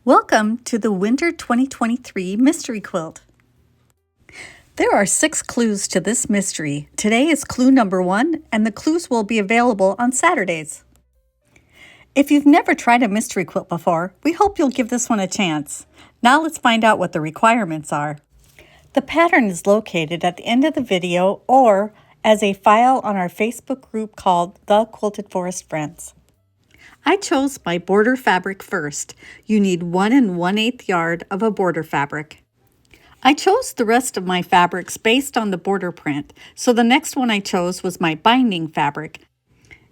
Welcome to the Winter 2023 Mystery Quilt. There are 6 clues to this mystery. Today is clue number 1, and the clues will be available on Saturdays. If you've never tried a mystery quilt before, we hope you'll give this one a chance. Now let's find out what the requirements are. The pattern is located at the end of the video or as a file on our Facebook group called The Quilted Forest Friends. I chose my border fabric first. You need 1 1/8 yard of a border fabric. I chose the rest of my fabrics based on the border print, so the next one I chose was my binding fabric.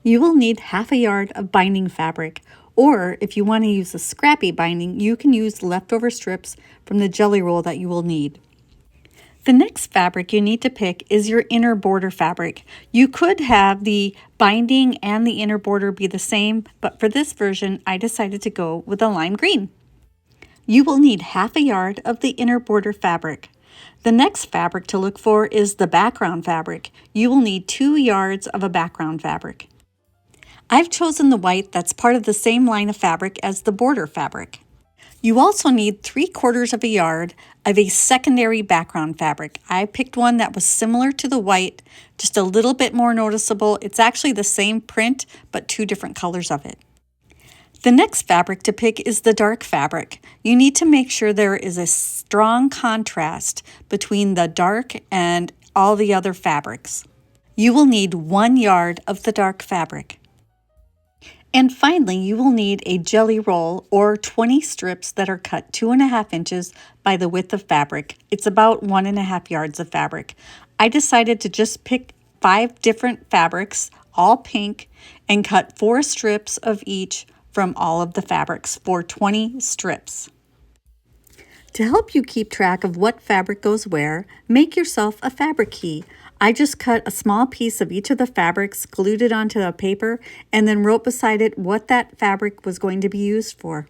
You will need 1/2 yard of binding fabric, or if you want to use a scrappy binding, you can use leftover strips from the jelly roll that you will need. The next fabric you need to pick is your inner border fabric. You could have the binding and the inner border be the same, but for this version, I decided to go with a lime green. You will need 1/2 yard of the inner border fabric. The next fabric to look for is the background fabric. You will need 2 yards of a background fabric. I've chosen the white that's part of the same line of fabric as the border fabric. You also need 3/4 of a yard of a secondary background fabric. I picked one that was similar to the white, just a little bit more noticeable. It's actually the same print, but 2 different colors of it. The next fabric to pick is the dark fabric. You need to make sure there is a strong contrast between the dark and all the other fabrics. You will need 1 yard of the dark fabric. And finally, you will need a jelly roll or 20 strips that are cut 2.5 inches by the width of fabric. It's about 1.5 yards of fabric. I decided to just pick 5 different fabrics, all pink, and cut 4 strips of each from all of the fabrics for 20 strips. To help you keep track of what fabric goes where, make yourself a fabric key. I just cut a small piece of each of the fabrics, glued it onto a paper, and then wrote beside it what that fabric was going to be used for.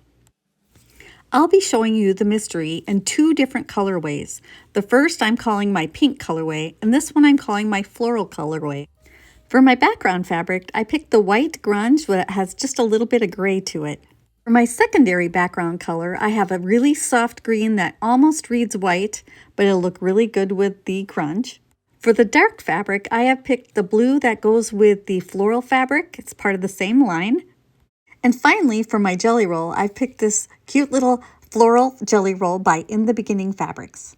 I'll be showing you the mystery in 2 different colorways. The first I'm calling my pink colorway, and this one I'm calling my floral colorway. For my background fabric, I picked the white grunge that has just a little bit of gray to it. For my secondary background color, I have a really soft green that almost reads white, but it'll look really good with the grunge. For the dark fabric, I have picked the blue that goes with the floral fabric. It's part of the same line. And finally, for my jelly roll, I've picked this cute little floral jelly roll by In the Beginning Fabrics.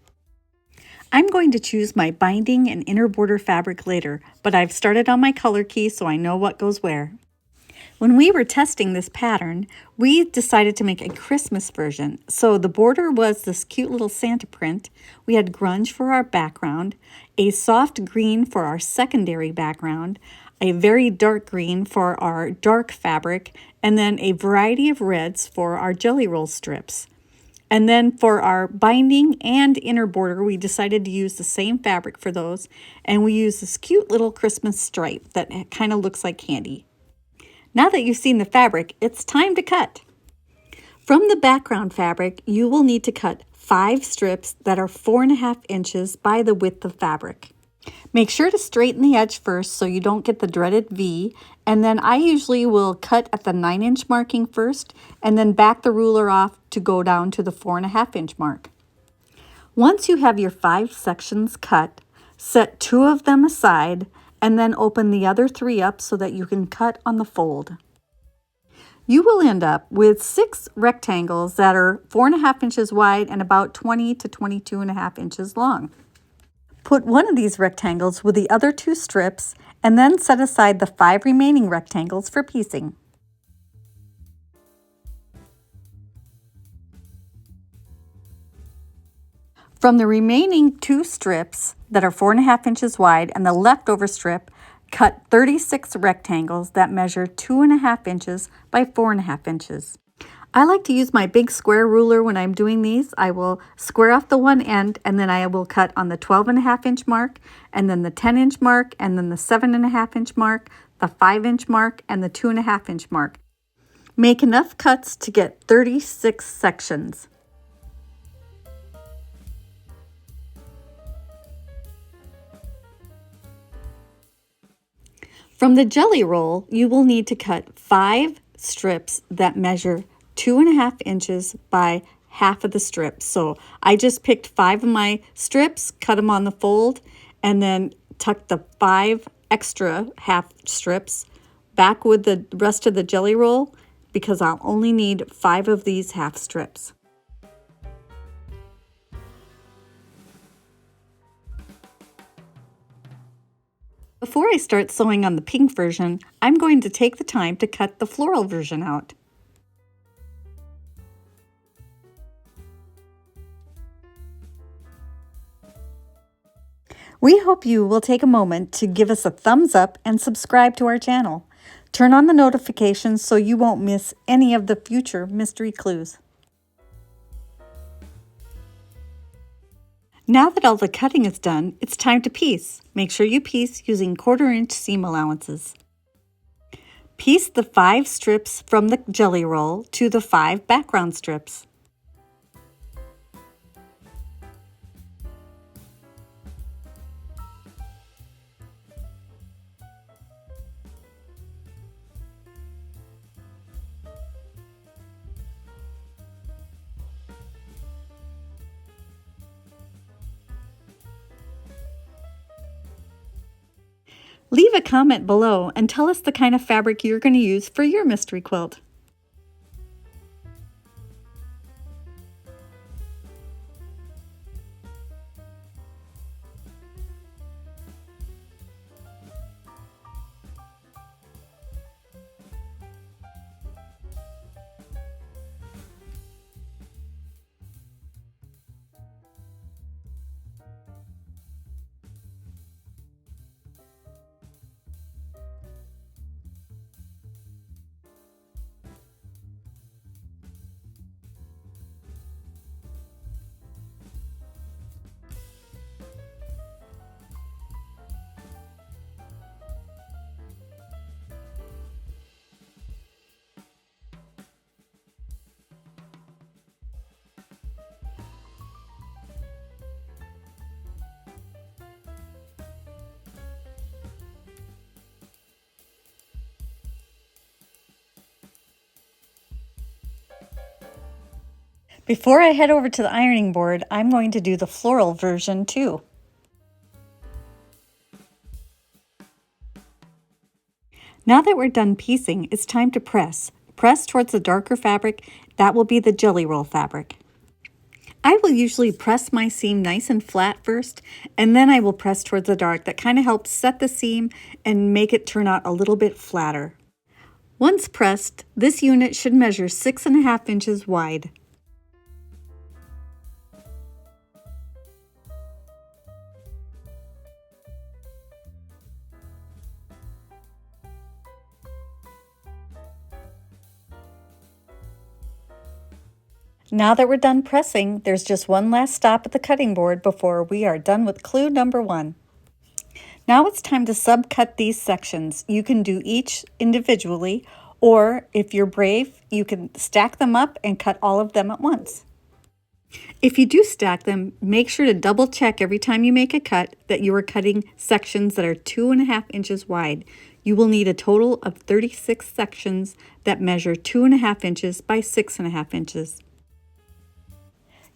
I'm going to choose my binding and inner border fabric later, but I've started on my color key so I know what goes where. When we were testing this pattern, we decided to make a Christmas version. So the border was this cute little Santa print. We had grunge for our background, a soft green for our secondary background, a very dark green for our dark fabric, and then a variety of reds for our jelly roll strips. And then for our binding and inner border, we decided to use the same fabric for those, and we used this cute little Christmas stripe that kind of looks like candy. Now that you've seen the fabric, it's time to cut. From the background fabric, you will need to cut 5 strips that are 4.5 inches by the width of fabric. Make sure to straighten the edge first so you don't get the dreaded V, and then I usually will cut at the 9-inch marking first and then back the ruler off to go down to the 4.5-inch mark. Once you have your 5 sections cut, set 2 of them aside and then open the other 3 up so that you can cut on the fold. You will end up with 6 rectangles that are 4.5 inches wide and about 20 to 22.5 inches long. Put one of these rectangles with the other 2 strips and then set aside the 5 remaining rectangles for piecing. From the remaining 2 strips that are 4.5 inches wide and the leftover strip, cut 36 rectangles that measure 2.5 inches by 4.5 inches. I like to use my big square ruler when I'm doing these. I will square off the one end and then I will cut on the 12.5-inch mark and then the 10-inch mark and then the 7.5-inch mark, the 5-inch mark, and the 2.5-inch mark. Make enough cuts to get 36 sections. From the jelly roll, you will need to cut 5 strips that measure 2.5 inches by half of the strips. So I just picked 5 of my strips, cut them on the fold, and then tucked the 5 extra half strips back with the rest of the jelly roll because I'll only need 5 of these half strips. Before I start sewing on the pink version, I'm going to take the time to cut the floral version out. We hope you will take a moment to give us a thumbs up and subscribe to our channel. Turn on the notifications so you won't miss any of the future mystery clues. Now that all the cutting is done, it's time to piece. Make sure you piece using 1/4 inch seam allowances. Piece the 5 strips from the jelly roll to the 5 background strips. Leave a comment below and tell us the kind of fabric you're going to use for your mystery quilt. Before I head over to the ironing board, I'm going to do the floral version too. Now that we're done piecing, it's time to press. Press towards the darker fabric. That will be the jelly roll fabric. I will usually press my seam nice and flat first, and then I will press towards the dark. That kind of helps set the seam and make it turn out a little bit flatter. Once pressed, this unit should measure 6.5 inches wide. Now that we're done pressing, there's just one last stop at the cutting board before we are done with clue number 1. Now it's time to subcut these sections. You can do each individually, or if you're brave, you can stack them up and cut all of them at once. If you do stack them, make sure to double check every time you make a cut that you are cutting sections that are 2.5 inches wide. You will need a total of 36 sections that measure 2.5 inches by 6.5 inches.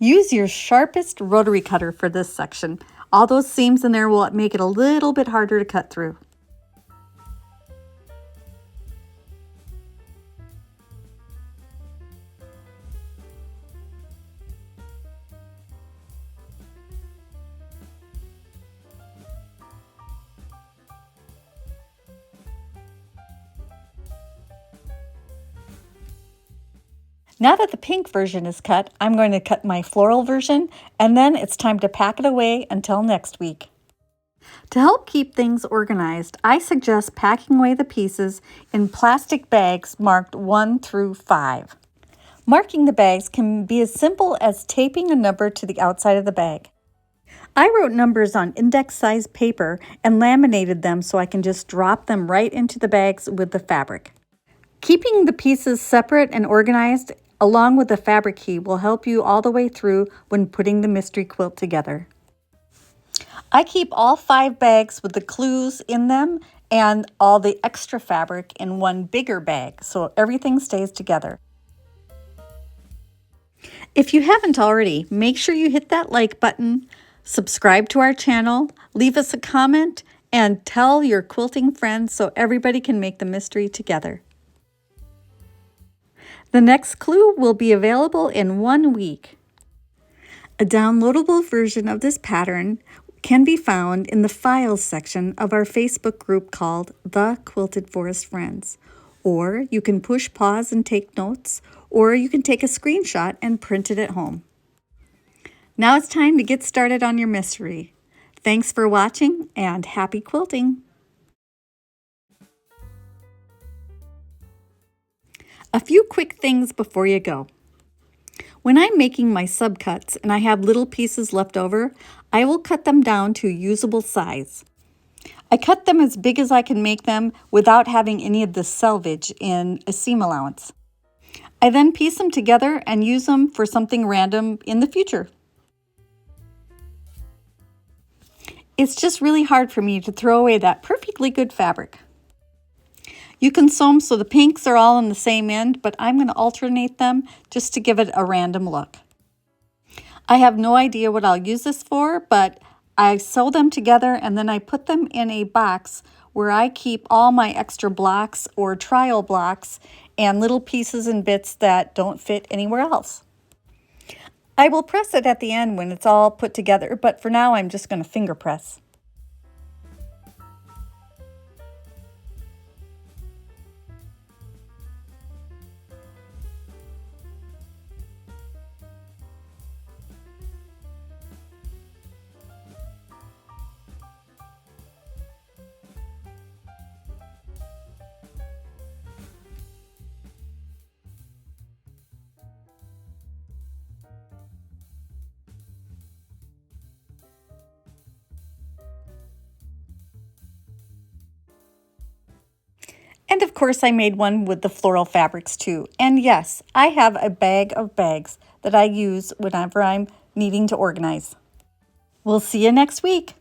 Use your sharpest rotary cutter for this section. All those seams in there will make it a little bit harder to cut through. Now that the pink version is cut, I'm going to cut my floral version, and then it's time to pack it away until next week. To help keep things organized, I suggest packing away the pieces in plastic bags marked 1 through 5. Marking the bags can be as simple as taping a number to the outside of the bag. I wrote numbers on index-size paper and laminated them so I can just drop them right into the bags with the fabric. Keeping the pieces separate and organized along with the fabric key will help you all the way through when putting the mystery quilt together. I keep all 5 bags with the clues in them and all the extra fabric in one bigger bag so everything stays together. If you haven't already, make sure you hit that like button, subscribe to our channel, leave us a comment, and tell your quilting friends so everybody can make the mystery together. The next clue will be available in 1 week. A downloadable version of this pattern can be found in the Files section of our Facebook group called The Quilted Forest Friends. Or you can push pause and take notes, or you can take a screenshot and print it at home. Now it's time to get started on your mystery. Thanks for watching and happy quilting! A few quick things before you go. When I'm making my subcuts and I have little pieces left over, I will cut them down to usable size. I cut them as big as I can make them without having any of the selvage in a seam allowance. I then piece them together and use them for something random in the future. It's just really hard for me to throw away that perfectly good fabric. You can sew them so the pinks are all on the same end, but I'm going to alternate them just to give it a random look. I have no idea what I'll use this for, but I sew them together and then I put them in a box where I keep all my extra blocks or trial blocks and little pieces and bits that don't fit anywhere else. I will press it at the end when it's all put together, but for now I'm just going to finger press. And of course I made one with the floral fabrics too. And yes, I have a bag of bags that I use whenever I'm needing to organize. We'll see you next week.